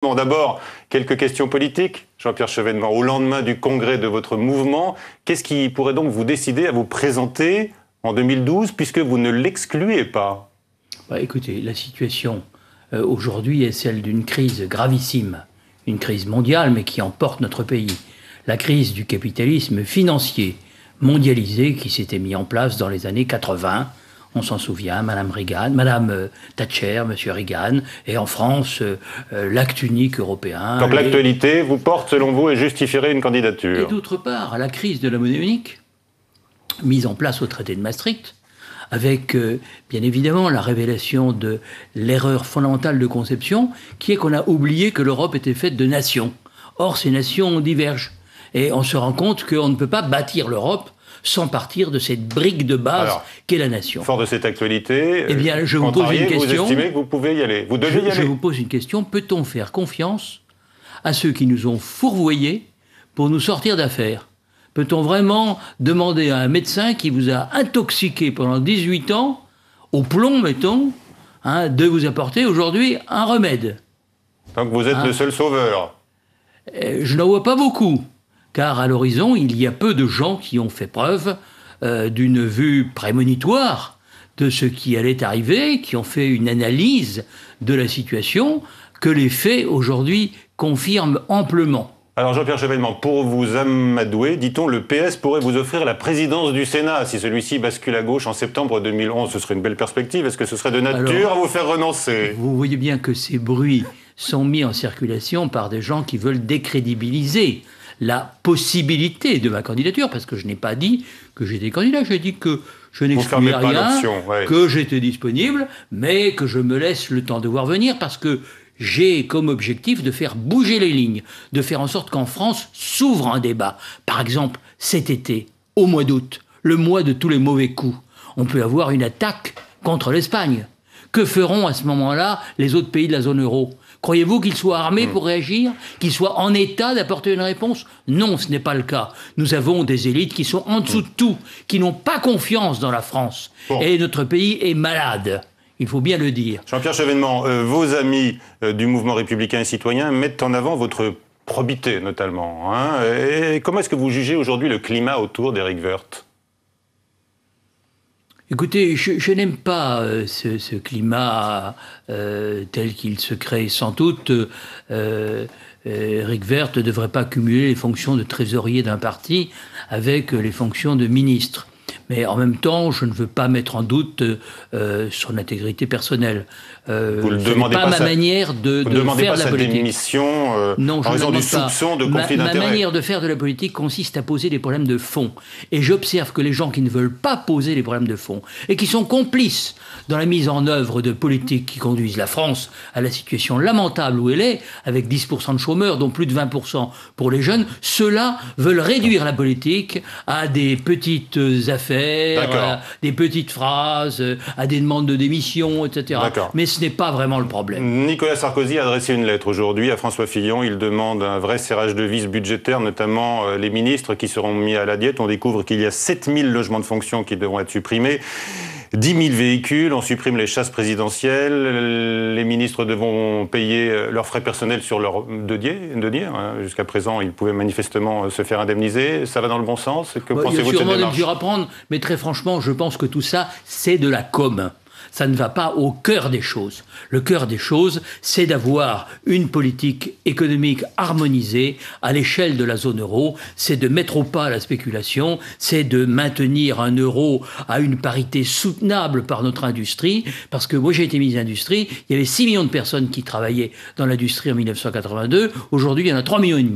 Bon, d'abord, quelques questions politiques. Jean-Pierre Chevènement, au lendemain du congrès de votre mouvement, qu'est-ce qui pourrait donc vous décider à vous présenter en 2012, puisque vous ne l'excluez pas? Écoutez, la situation aujourd'hui est celle d'une crise gravissime, une crise mondiale, mais qui emporte notre pays. La crise du capitalisme financier mondialisé qui s'était mis en place dans les années 80. On s'en souvient, Madame Reagan, Madame Thatcher, Monsieur Reagan, et en France, l'acte unique européen. Donc l'actualité vous porte, selon vous, et justifierait une candidature. Et d'autre part, la crise de la monnaie unique, mise en place au traité de Maastricht, avec bien évidemment la révélation de l'erreur fondamentale de conception, qui est qu'on a oublié que l'Europe était faite de nations. Or, ces nations divergent. Et on se rend compte qu'on ne peut pas bâtir l'Europe sans partir de cette brique de base qu'est la nation. Fort de cette actualité, eh bien, je vous pose une question. Vous estimez que vous pouvez y aller? Vous devez y aller. Je vous pose une question. Peut-on faire confiance à ceux qui nous ont fourvoyés pour nous sortir d'affaires? Peut-on vraiment demander à un médecin qui vous a intoxiqué pendant 18 ans, au plomb, mettons, de vous apporter aujourd'hui un remède? Donc vous êtes le seul sauveur. Je n'en vois pas beaucoup. Car à l'horizon, il y a peu de gens qui ont fait preuve d'une vue prémonitoire de ce qui allait arriver, qui ont fait une analyse de la situation que les faits aujourd'hui confirment amplement. Alors Jean-Pierre Chevènement, pour vous amadouer, dit-on, le PS pourrait vous offrir la présidence du Sénat si celui-ci bascule à gauche en septembre 2011. Ce serait une belle perspective. Est-ce que ce serait de nature à vous faire renoncer? Vous voyez bien que ces bruits sont mis en circulation par des gens qui veulent décrédibiliser la possibilité de ma candidature, parce que je n'ai pas dit que j'étais candidat, j'ai dit que je n'excluais rien, que j'étais disponible, mais que je me laisse le temps de voir venir, parce que j'ai comme objectif de faire bouger les lignes, de faire en sorte qu'en France s'ouvre un débat. Par exemple, cet été, au mois d'août, le mois de tous les mauvais coups, on peut avoir une attaque contre l'Espagne. Que feront à ce moment-là les autres pays de la zone euro? Croyez-vous qu'ils soient armés pour réagir? Qu'ils soient en état d'apporter une réponse? Non, ce n'est pas le cas. Nous avons des élites qui sont en dessous de tout, qui n'ont pas confiance dans la France. Et notre pays est malade. Il faut bien le dire. Jean-Pierre Chevènement, vos amis du mouvement républicain et citoyen mettent en avant votre probité, notamment. Et comment est-ce que vous jugez aujourd'hui le climat autour d'Éric Woerth? Écoutez, je n'aime pas ce climat tel qu'il se crée. Sans doute, Éric Woerth ne devrait pas cumuler les fonctions de trésorier d'un parti avec les fonctions de ministre. Mais en même temps, je ne veux pas mettre en doute son intégrité personnelle. Vous ne demandez pas ma manière de faire de la politique. Démission non, en raison du soupçon de conflit d'intérêts. Ma manière de faire de la politique consiste à poser des problèmes de fond. Et j'observe que les gens qui ne veulent pas poser les problèmes de fond et qui sont complices dans la mise en œuvre de politiques qui conduisent la France à la situation lamentable où elle est, avec 10% de chômeurs, dont plus de 20% pour les jeunes, ceux-là veulent réduire la politique à des petites affaires, à des petites phrases, à des demandes de démission, etc. Mais ce n'est pas vraiment le problème. Nicolas Sarkozy a adressé une lettre aujourd'hui à François Fillon. Il demande un vrai serrage de vis budgétaire, notamment les ministres qui seront mis à la diète. On découvre qu'il y a 7000 logements de fonction qui devront être supprimés. 10 000 véhicules, on supprime les chasses présidentielles, les ministres devront payer leurs frais personnels sur leur denier. Jusqu'à présent, ils pouvaient manifestement se faire indemniser. Ça va dans le bon sens? Que pensez-vous de cette démarche? Il y a sûrement des mesures à prendre, mais très franchement, je pense que tout ça, c'est de la com'. Ça ne va pas au cœur des choses. Le cœur des choses, c'est d'avoir une politique économique harmonisée à l'échelle de la zone euro, c'est de mettre au pas la spéculation, c'est de maintenir un euro à une parité soutenable par notre industrie, parce que moi j'ai été ministre d'Industrie, il y avait 6 millions de personnes qui travaillaient dans l'industrie en 1982, aujourd'hui il y en a 3,5 millions.